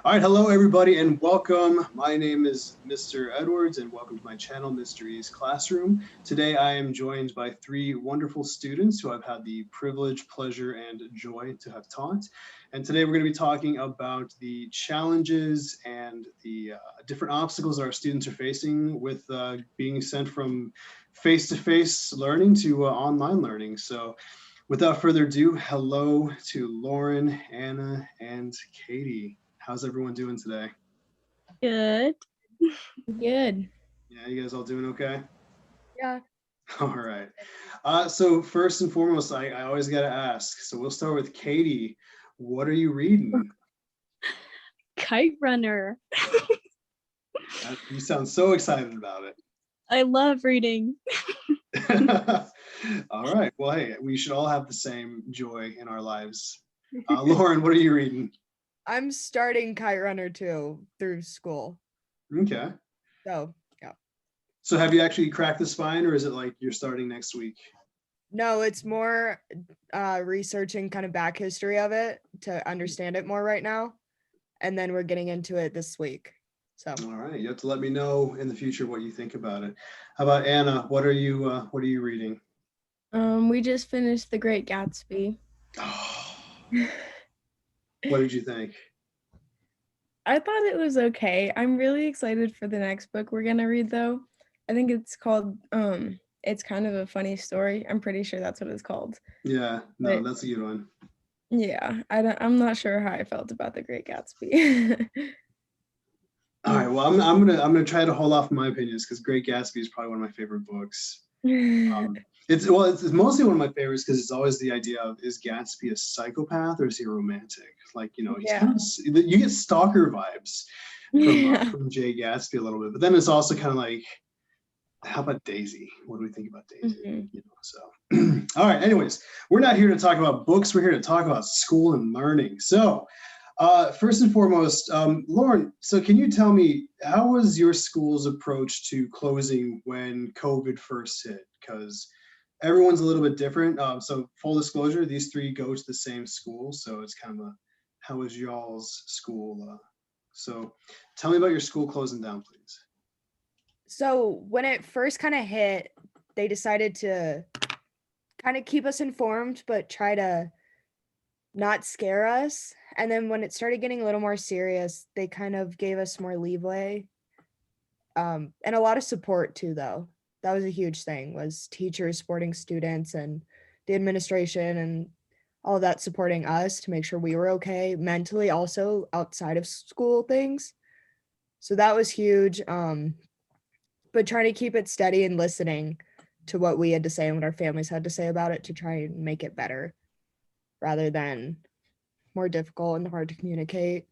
All right, hello everybody and welcome. My name is Mr. Edwards and welcome to my channel, Mystery's Classroom. Today I am joined by three wonderful students who I've had the privilege, pleasure, and joy to have taught. And today we're going to be talking about the challenges and the different obstacles our students are facing with being sent from face-to-face learning to online learning. So without further ado, hello to Lauren, Anna, and Katie. How's everyone doing today? Good. Good. Yeah, you guys all doing okay? Yeah. All right. So first and foremost, I always got to ask. So we'll start with Katie. What are you reading? Kite Runner. You sound so excited about it. I love reading. All right. Well, hey, we should all have the same joy in our lives. Lauren, what are you reading? I'm starting Kite Runner 2 through school. Okay. So, yeah. So have you actually cracked the spine, or is it like you're starting next week? No, it's more researching kind of back history of it to understand it more right now. And then we're getting into it this week. So, all right, you have to let me know in the future what you think about it. How about Anna? What are you reading? We just finished The Great Gatsby. Oh, what did you think? I thought it was okay. I'm really excited for the next book we're gonna read though. I think it's called It's Kind of a Funny Story. I'm pretty sure that's what it's called. Yeah, no, that's a good one. Yeah, I'm not sure how I felt about The Great Gatsby. All right, well, I'm gonna try to hold off my opinions because Great Gatsby is probably one of my favorite books. It's mostly one of my favorites because it's always the idea of, is Gatsby a psychopath or is he a romantic? Like, you know, he's kind of, you get stalker vibes from Jay Gatsby a little bit, but then it's also kind of like, how about Daisy? What do we think about Daisy? You know, so all right, anyways, we're not here to talk about books, we're here to talk about school and learning. So first and foremost, Lauren, so can you tell me, how was your school's approach to closing when COVID first hit? Because everyone's a little bit different. So full disclosure, these three go to the same school. So it's kind of a, how was y'all's school? So tell me about your school closing down, please. So when it first kind of hit, they decided to kind of keep us informed, but try to not scare us. And then when it started getting a little more serious, they kind of gave us more leeway. And a lot of support too, though. That was a huge thing, was teachers supporting students and the administration and all of that supporting us to make sure we were okay mentally, also outside of school things. So that was huge. But trying to keep it steady and listening to what we had to say and what our families had to say about it to try and make it better rather than more difficult and hard to communicate.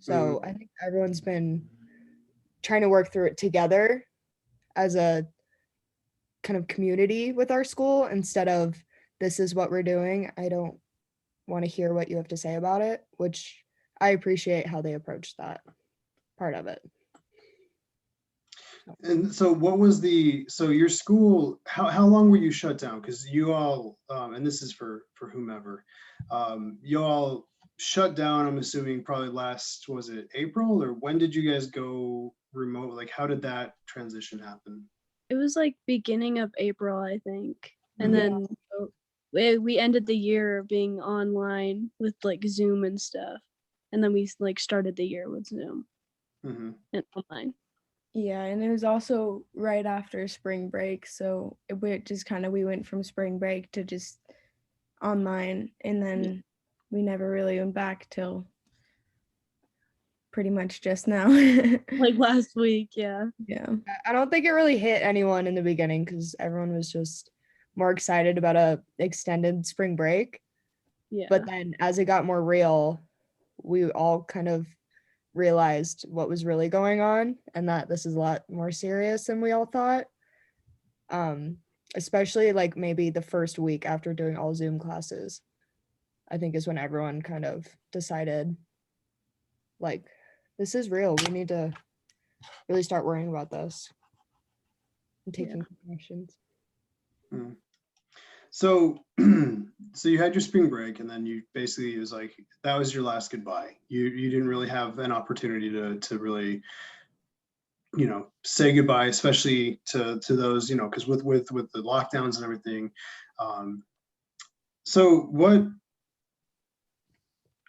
So I think everyone's been trying to work through it together as a kind of community with our school instead of, this is what we're doing, I don't want to hear what you have to say about it, which I appreciate how they approached that part of it. And so what was so your school, how long were you shut down? Because you all, and this is for whomever, you all shut down, I'm assuming probably last, was it April, or when did you guys go remote? Like, how did that transition happen? It was like beginning of April, I think. And then we ended the year being online with like Zoom and stuff. And then we like started the year with Zoom and online. Yeah, and it was also right after spring break, so we went from spring break to just online, and then we never really went back till pretty much just now. Like last week, yeah. I don't think it really hit anyone in the beginning because everyone was just more excited about a extended spring break. Yeah. But then as it got more real, we all kind of realized what was really going on and that this is a lot more serious than we all thought. Especially like maybe the first week after doing all Zoom classes, I think is when everyone kind of decided, like, this is real. We need to really start worrying about this and taking precautions. So, so you had your spring break, and then you basically, it was like that was your last goodbye. You didn't really have an opportunity to really, say goodbye, especially to those, because with the lockdowns and everything. Um, so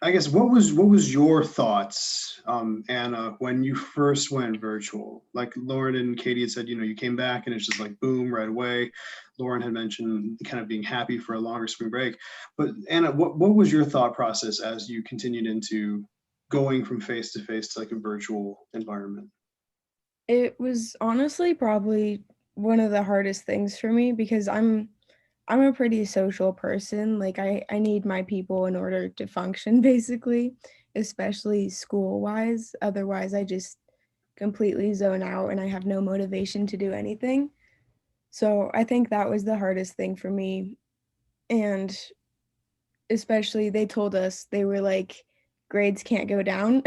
I guess what was your thoughts, Anna, when you first went virtual? Like Lauren and Katie had said, you came back and it's just like boom right away. Lauren had mentioned kind of being happy for a longer spring break, but Anna, what was your thought process as you continued into going from face to face to like a virtual environment? It was honestly probably one of the hardest things for me because I'm a pretty social person. Like I need my people in order to function basically, especially school-wise. Otherwise, I just completely zone out and I have no motivation to do anything. So, I think that was the hardest thing for me. And especially they told us they were like grades can't go down.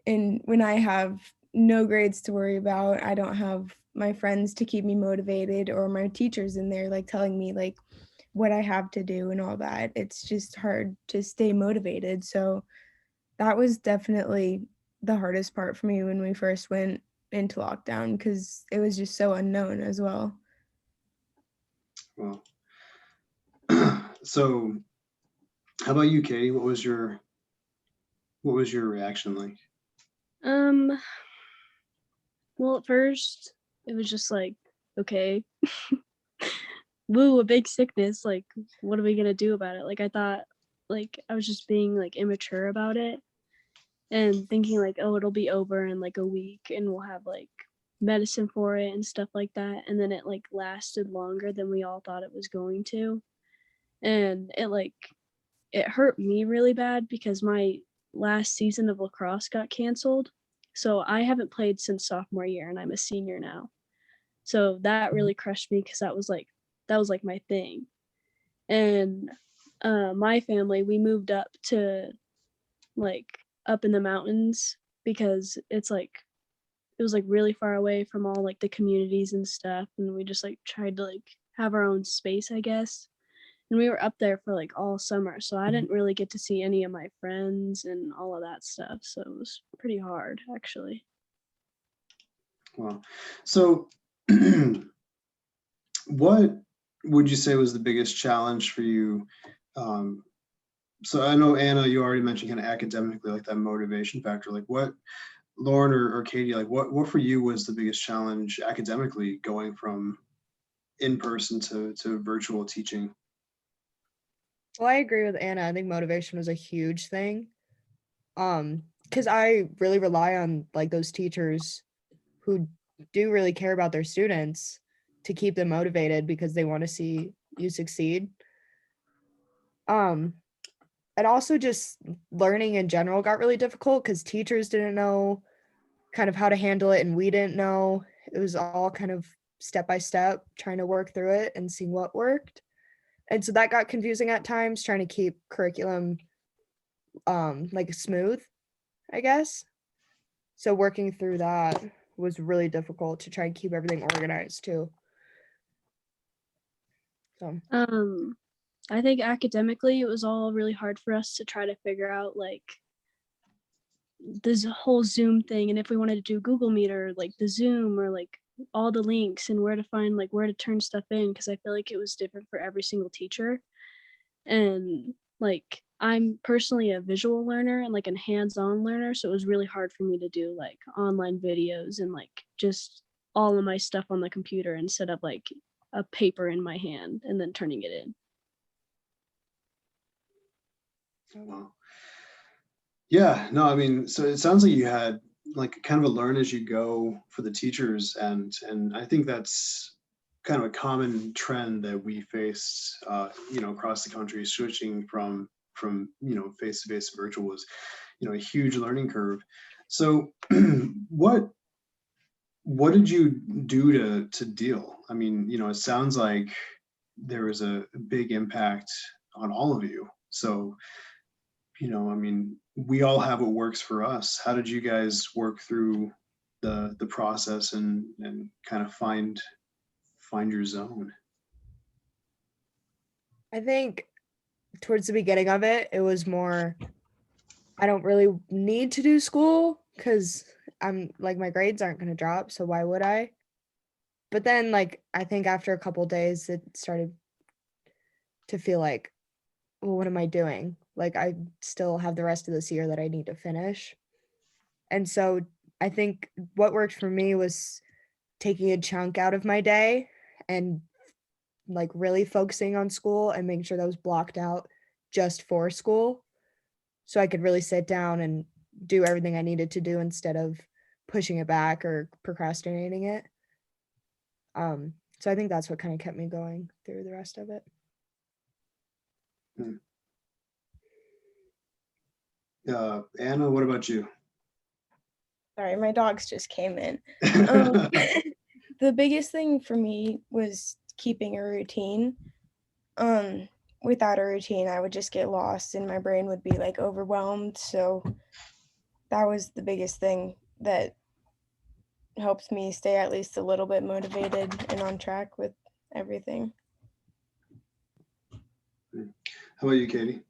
And when I have no grades to worry about, I don't have my friends to keep me motivated or my teachers in there like telling me like what I have to do and all that. It's just hard to stay motivated. So that was definitely the hardest part for me when we first went into lockdown because it was just so unknown as well. Well, so how about you, Katie? What was your reaction like? Um, well, at first it was just like, okay, woo, a big sickness. Like, what are we gonna do about it? Like, I thought, like, I was just being like immature about it and thinking like, oh, it'll be over in like a week and we'll have like medicine for it and stuff like that. And then it like lasted longer than we all thought it was going to. And it hurt me really bad because my last season of lacrosse got canceled. So I haven't played since sophomore year and I'm a senior now. So that really crushed me because that was like my thing. And my family, we moved up to like up in the mountains because it was like really far away from all like the communities and stuff, and we just like tried to like have our own space, I guess. And we were up there for like all summer, so I didn't really get to see any of my friends and all of that stuff, so it was pretty hard actually. Well, so what would you say was the biggest challenge for you? Um, so I know Anna, you already mentioned kind of academically, like that motivation factor. Like what, Lauren or Katie, like what for you was the biggest challenge academically going from in person to virtual teaching? Well, I agree with Anna. I think motivation was a huge thing. Because I really rely on like those teachers who do really care about their students to keep them motivated because they want to see you succeed. Um, and also just learning in general got really difficult because teachers didn't know kind of how to handle it and we didn't know. It was all kind of step by step trying to work through it and see what worked. And so that got confusing at times trying to keep curriculum like smooth, I guess. So working through that was really difficult to try and keep everything organized too. So um I think academically it was all really hard for us to try to figure out like this whole Zoom thing, and if we wanted to do Google Meet or like the Zoom or like all the links and where to find like where to turn stuff in, because I feel like it was different for every single teacher. And like I'm personally a visual learner and like a hands-on learner, so it was really hard for me to do like online videos and like just all of my stuff on the computer instead of like a paper in my hand and then turning it in. Wow. Yeah, no, I mean, so it sounds like you had like kind of a learn as you go for the teachers, and I think that's kind of a common trend that we face, across the country, switching from face to face to virtual was, a huge learning curve. So, what did you do to deal? I mean, it sounds like there was a big impact on all of you. So, I mean, we all have what works for us. How did you guys work through the process and kind of find your zone? I think towards the beginning of it, it was more, I don't really need to do school because I'm like, my grades aren't going to drop. So why would I? But then, like, I think after a couple days, it started to feel like, well, what am I doing? Like, I still have the rest of this year that I need to finish. And so I think what worked for me was taking a chunk out of my day and like really focusing on school and making sure that was blocked out just for school so I could really sit down and do everything I needed to do instead of pushing it back or procrastinating it. So I think that's what kind of kept me going through the rest of it. Anna, what about you? Sorry, my dogs just came in. The biggest thing for me was keeping a routine. Without a routine, I would just get lost and my brain would be like overwhelmed. So that was the biggest thing that helped me stay at least a little bit motivated and on track with everything. How about you, Katie?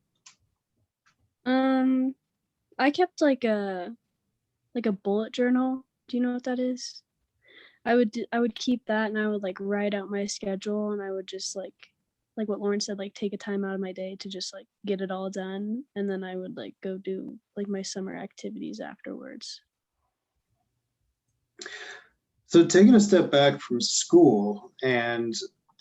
I kept like a bullet journal. Do you know what that is? I would keep that, and I would like write out my schedule, and I would just like what Lauren said, like take a time out of my day to just like get it all done, and then I would like go do like my summer activities afterwards. So taking a step back from school and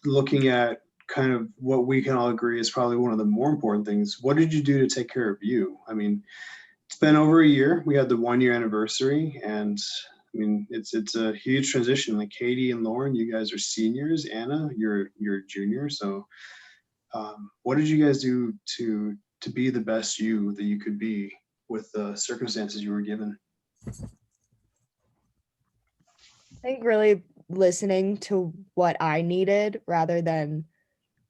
looking at kind of what we can all agree is probably one of the more important things. What did you do to take care of you? I mean, it's been over a year. We had the 1-year anniversary, and I mean, it's a huge transition. Like Katie and Lauren, you guys are seniors. Anna, you're a junior. So, what did you guys do to be the best you that you could be with the circumstances you were given? I think really listening to what I needed rather than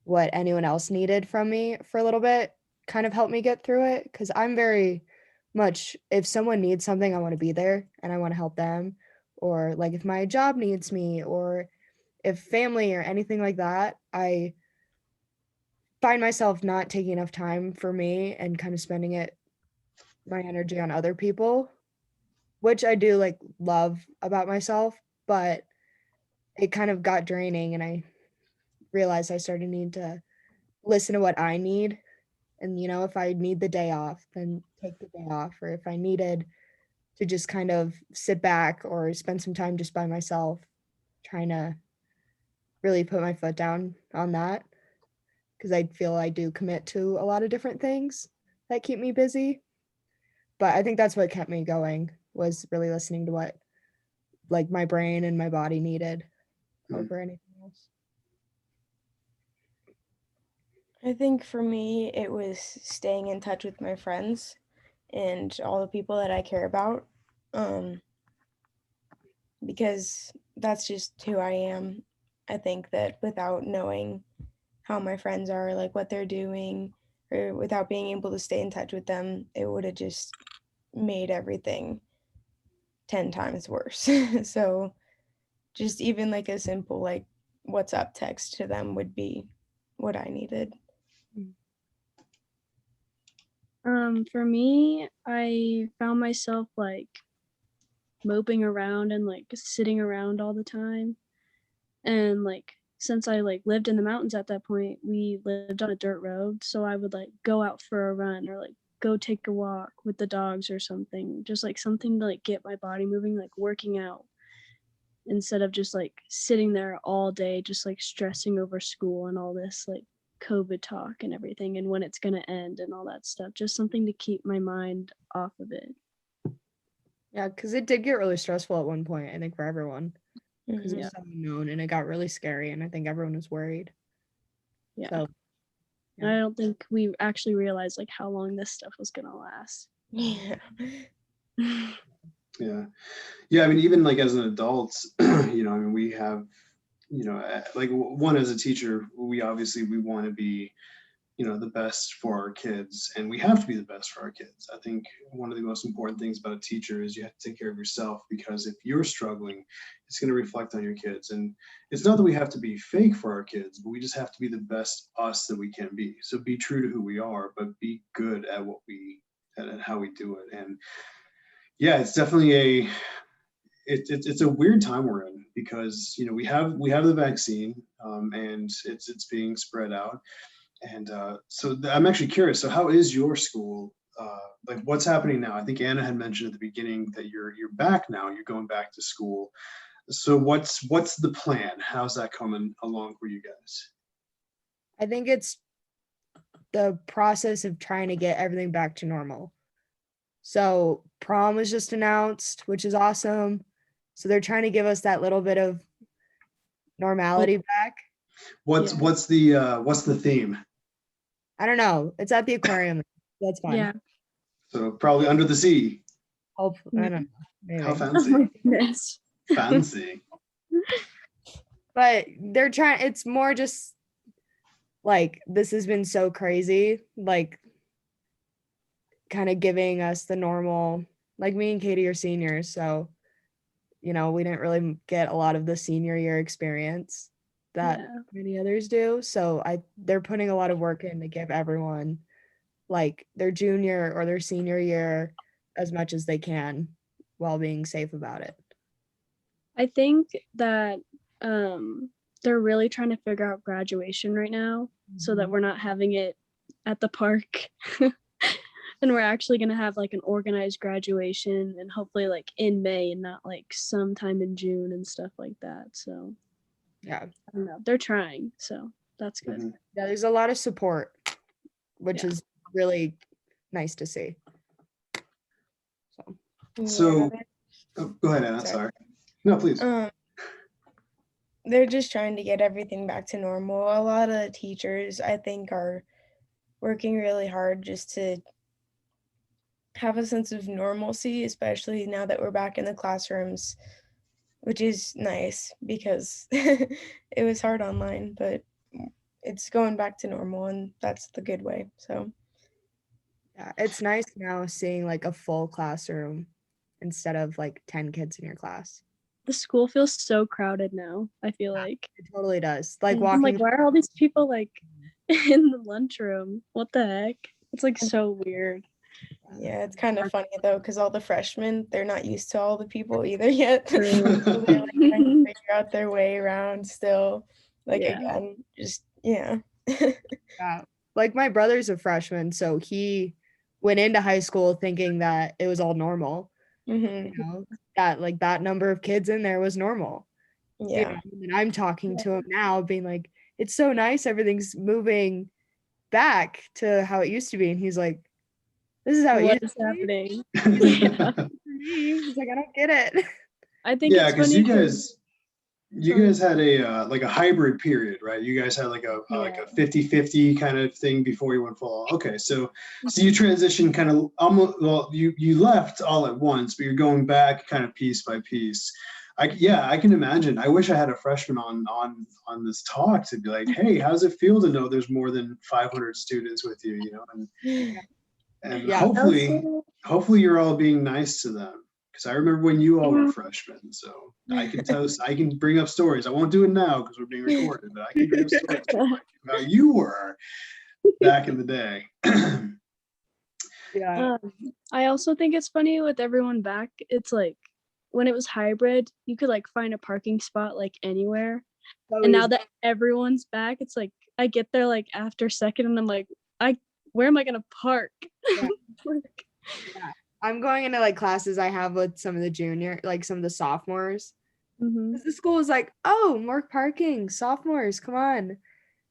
what anyone else needed from me for a little bit kind of helped me get through it. Because I'm very much, if someone needs something, I want to be there and I want to help them. Or like if my job needs me, or if family or anything like that, I find myself not taking enough time for me and kind of spending my energy on other people, which I do like love about myself, but it kind of got draining and I realized I started needing to listen to what I need. And, you know, if I need the day off, then take the day off. Or if I needed to just kind of sit back or spend some time just by myself, trying to really put my foot down on that. Because I feel I do commit to a lot of different things that keep me busy. But I think that's what kept me going, was really listening to what like my brain and my body needed over anything else. I think for me, it was staying in touch with my friends and all the people that I care about, because that's just who I am. I think that without knowing how my friends are, like what they're doing, or without being able to stay in touch with them, it would have just made everything 10 times worse. So just even like a simple like what's up text to them would be what I needed. For me, I found myself like moping around and like sitting around all the time. And like since I like lived in the mountains at that point, we lived on a dirt road, so I would like go out for a run or like go take a walk with the dogs or something, just like something to like get my body moving, like working out, instead of just like sitting there all day just like stressing over school and all this like COVID talk and everything and when it's going to end and all that stuff. Just something to keep my mind off of it. Yeah, because it did get really stressful at one point, I think, for everyone. Because it Yeah. was so unknown and it got really scary, and I think everyone was worried. Yeah. So, And I don't think we actually realized like how long this stuff was going to last. Yeah. Yeah. I mean, even like as an adult, you know, I mean, we have, you know, like one as a teacher, we want to be, the best for our kids, and we have to be the best for our kids. I think one of the most important things about a teacher is you have to take care of yourself, because if you're struggling, it's going to reflect on your kids. And it's not that we have to be fake for our kids, but we just have to be the best us that we can be. So be true to who we are, but be good at at how we do it. And yeah, it's definitely it's a weird time we're in, because we have the vaccine, and it's being spread out. And so I'm actually curious. So how is your school? Like, what's happening now? I think Anna had mentioned at the beginning that you're back now. You're going back to school. So what's the plan? How's that coming along for you guys? I think it's the process of trying to get everything back to normal. So prom was just announced, which is awesome. So they're trying to give us that little bit of normality back. What's the theme? I don't know. It's at the aquarium. That's fine. Yeah. So probably under the sea. Hopefully, I don't know. Maybe. How Oh fancy. my goodness. Fancy. But they're trying, it's more just like, this has been so crazy, like kind of giving us the normal, like me and Katie are seniors, so we didn't really get a lot of the senior year experience that Yeah. many others do. So they're putting a lot of work in to give everyone like their junior or their senior year as much as they can while being safe about it. I think that they're really trying to figure out graduation right now, so that we're not having it at the park. And we're actually going to have like an organized graduation, and hopefully like in May and not like sometime in June and stuff like that. So Yeah. I don't know. They're trying, so that's good. Mhm. Yeah, there's a lot of support, which Yeah. is really nice to see. So Yeah, oh, go ahead, Anna. Sorry. Sorry. No, please. they're just trying to get everything back to normal. A lot of teachers, I think, are working really hard just to have a sense of normalcy, especially now that we're back in the classrooms, which is nice because it was hard online, but it's going back to normal, and that's the good way. So Yeah, it's nice now seeing like a full classroom instead of like 10 kids in your class. The school feels so crowded now, I feel like. It totally does. Like I'm walking. like, why are all these people like in the lunchroom? What the heck? It's like so weird. yeah, it's kind of funny though, because all the freshmen, they're not used to all the people either yet. So True. they're like trying to figure out their way around still. Like Yeah. again, just yeah. Yeah. Like my brother's a freshman, so he went into high school thinking that it was all normal. Hmm. That like that number of kids in there was normal. Yeah. And I'm talking to him now, being like, it's so nice, everything's moving back to how it used to be. And he's like, this is how it What used is to be happening? for me. He's like, I don't get it. I think Yeah, it's because funny you guys had a like a hybrid period, right? You guys had like a 50-50 kind of thing before you went full. Okay, so you transitioned kind of almost, well, you left all at once, but you're going back kind of piece by piece. I can imagine. I wish I had a freshman on this talk to be like, hey, how's it feel to know there's more than 500 students with you, and Yeah. hopefully you're all being nice to them. Because I remember when you all were freshmen, so I can bring up stories. I won't do it now because we're being recorded, but I can bring up stories about how you were back in the day. Yeah. I also think it's funny with everyone back. It's like when it was hybrid, you could like find a parking spot like anywhere. And now that everyone's back, it's like I get there like after second, and I'm like, where am I gonna park? Yeah. Yeah. I'm going into like classes I have with some of the sophomores. Mm-hmm. The school is like, oh, more parking, sophomores, come on.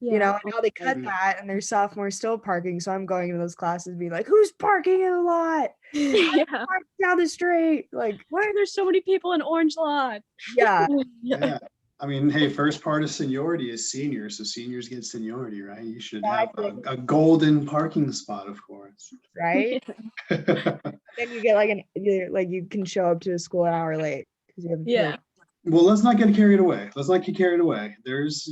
Yeah. And now they cut that and there's sophomores still parking. So I'm going into those classes being like, who's parking in the lot? Yeah. Park down the street. Like, Why are there so many people in Orange Lot? yeah. Yeah. I mean, hey, first part of seniority is seniors, so seniors get seniority, right? You should have a golden parking spot, of course. Right. Then you get you can show up to a school an hour late because you have Yeah. Well, let's not get carried away. There's,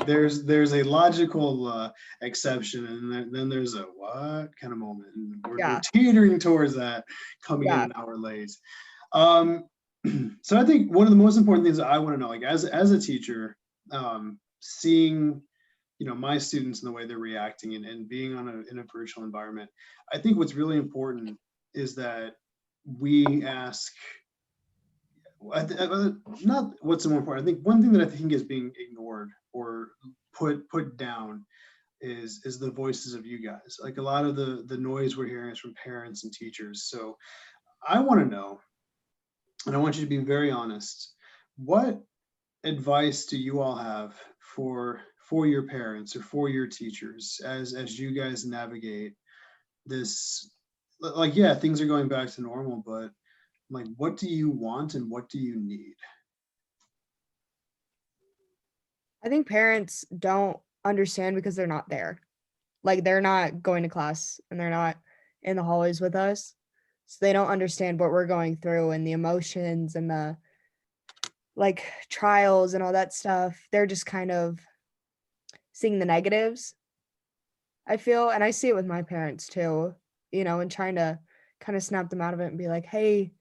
there's a logical exception, and then there's a what kind of moment, and we're teetering towards that, coming in an hour late. So I think one of the most important things that I want to know, like as a teacher, seeing my students and the way they're reacting, and being in a virtual environment, I think what's really important is that we ask, not what's more important. I think one thing that I think is being ignored or put down is the voices of you guys. Like a lot of the noise we're hearing is from parents and teachers. So I want to know, and I want you to be very honest, what advice do you all have for your parents or for your teachers as you guys navigate this? Like, yeah, things are going back to normal, but like, what do you want and what do you need? I think parents don't understand because they're not there. Like, they're not going to class and they're not in the hallways with us. So they don't understand what we're going through and the emotions and the like trials and all that stuff. They're just kind of seeing the negatives, I feel. And I see it with my parents too, and trying to kind of snap them out of it and be like, hey,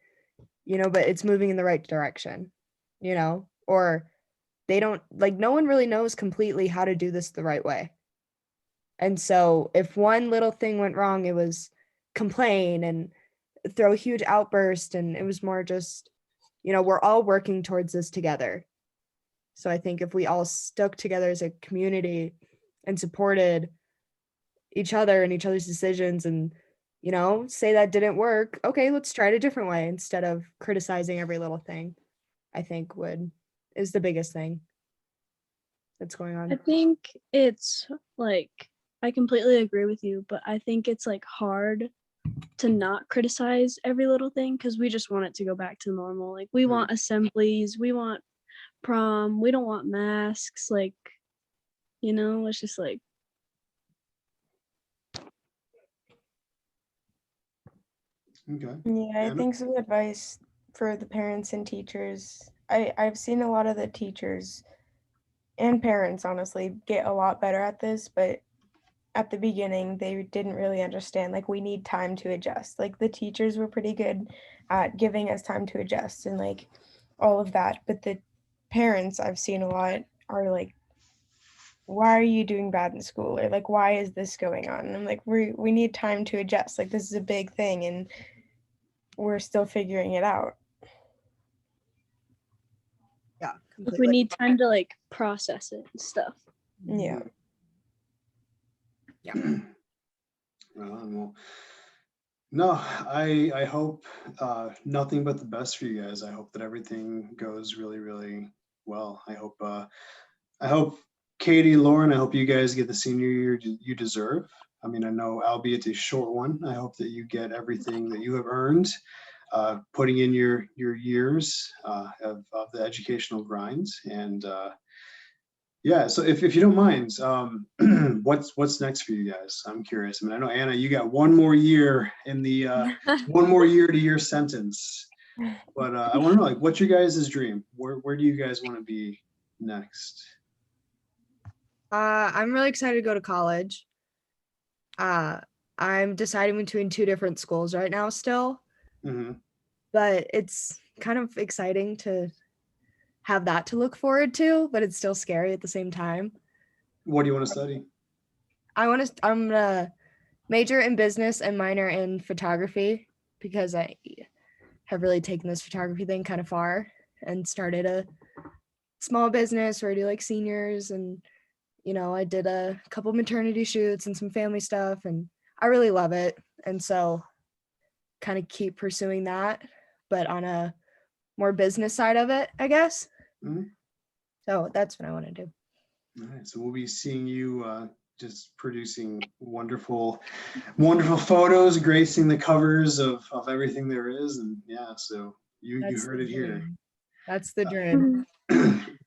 but it's moving in the right direction, or they don't, like, no one really knows completely how to do this the right way. And so if one little thing went wrong, it was complain and throw a huge outburst. And it was more just, we're all working towards this together. So I think if we all stuck together as a community and supported each other and each other's decisions and, say that didn't work, okay, let's try it a different way instead of criticizing every little thing, I think is the biggest thing that's going on. I think it's like, I completely agree with you, but I think it's like hard to not criticize every little thing because we just want it to go back to normal. Like, we want assemblies, we want prom, we don't want masks, like, it's just like, Okay. Yeah, I think some advice for the parents and teachers. I've seen a lot of the teachers and parents honestly get a lot better at this, but at the beginning they didn't really understand, like, we need time to adjust. Like, the teachers were pretty good at giving us time to adjust and like all of that, but the parents I've seen a lot are like, why are you doing bad in school, or like, why is this going on? And I'm like, we need time to adjust. Like, this is a big thing and we're still figuring it out. Yeah, like, we need time to like process it and stuff. Yeah. Well, no, I hope nothing but the best for you guys. I hope that everything goes really, really well. I hope Katie, Lauren, I hope you guys get the senior year you deserve. I mean, I know, albeit a short one, I hope that you get everything that you have earned, putting in your years of the educational grind. And yeah, so if you don't mind, what's next for you guys? I'm curious. I mean, I know, Anna, you got one more year in the one more year to your sentence, but I want to know, like, what's your guys' dream? Where do you guys want to be next? I'm really excited to go to college. I'm deciding between two different schools right now still, but it's kind of exciting to have that to look forward to, but it's still scary at the same time. What do you want to study? I'm gonna major in business and minor in photography because I have really taken this photography thing kind of far and started a small business where I do like seniors, and I did a couple maternity shoots and some family stuff, and I really love it. And so kind of keep pursuing that, but on a more business side of it, I guess. So that's what I want to do. All right, so we'll be seeing you just producing wonderful photos, gracing the covers of everything there is. And yeah, so you heard it here. That's the dream.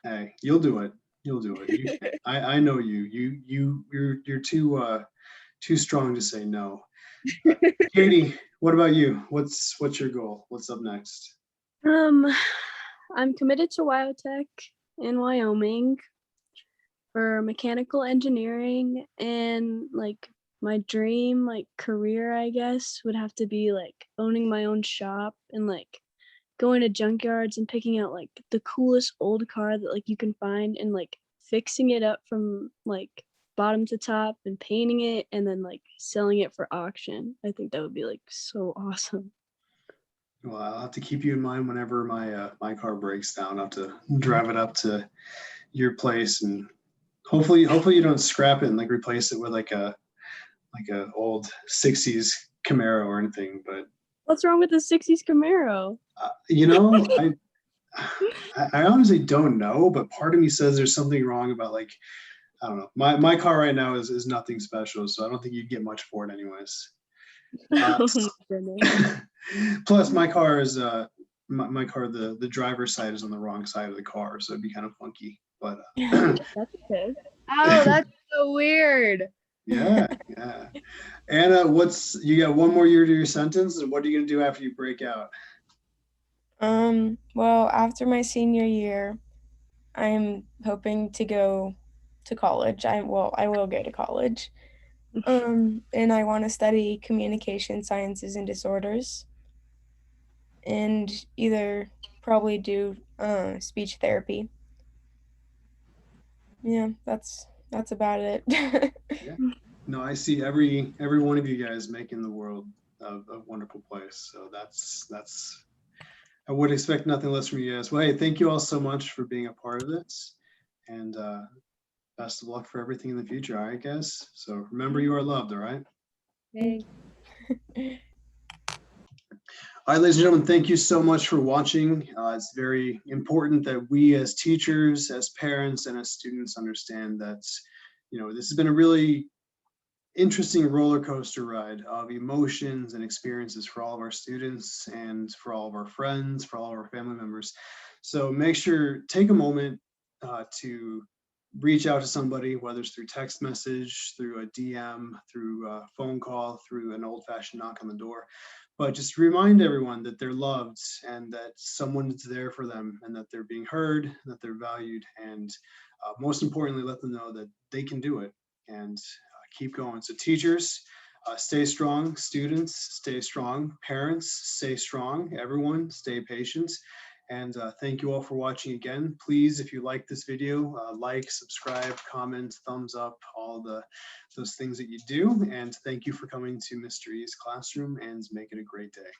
Hey, you'll do it. You'll do it. I know you. You're too strong to say no. Katie, what about you? What's your goal? What's up next? I'm committed to Biotech in Wyoming. for mechanical engineering, and like my dream like career, I guess, would have to be like owning my own shop and like going to junkyards and picking out like the coolest old car that like you can find and like fixing it up from like bottom to top and painting it and then like selling it for auction. I think that would be like so awesome. Well, I'll have to keep you in mind whenever my car breaks down. I'll have to drive it up to your place, and hopefully you don't scrap it and like replace it with like a old 60s Camaro or anything. But What's wrong with the 60s Camaro? you know, I honestly don't know, but part of me says there's something wrong about like, I don't know. My car right now is nothing special, so I don't think you'd get much for it anyways. Oh my goodness. Plus, my car is my car. The driver's side is on the wrong side of the car, so it'd be kind of funky. But That's okay. Oh, that's so weird. yeah. Anna, you got one more year to your sentence, and what are you gonna do after you break out? Well, after my senior year, I'm hoping to go to college. I will go to college. And I want to study communication sciences and disorders, and either probably do speech therapy. Yeah, that's about it. Yeah. No, I see every one of you guys making the world a wonderful place. So that's I would expect nothing less from you guys. Well, hey, thank you all so much for being a part of this, and best of luck for everything in the future. All right, guys. So remember, you are loved. All right. Thanks. All right, ladies and gentlemen, thank you so much for watching. It's very important that we as teachers, as parents, and as students understand that, this has been a really interesting roller coaster ride of emotions and experiences for all of our students and for all of our friends, for all of our family members. So make sure, take a moment to reach out to somebody, whether it's through text message, through a DM, through a phone call, through an old-fashioned knock on the door. But just remind everyone that they're loved and that someone is there for them and that they're being heard, that they're valued, and most importantly, let them know that they can do it and keep going. So teachers, stay strong. Students, stay strong. Parents, stay strong. Everyone, stay patient. And thank you all for watching again. Please, if you like this video, like, subscribe, comment, thumbs up, all those things that you do. And thank you for coming to Mr. E's classroom, and make it a great day.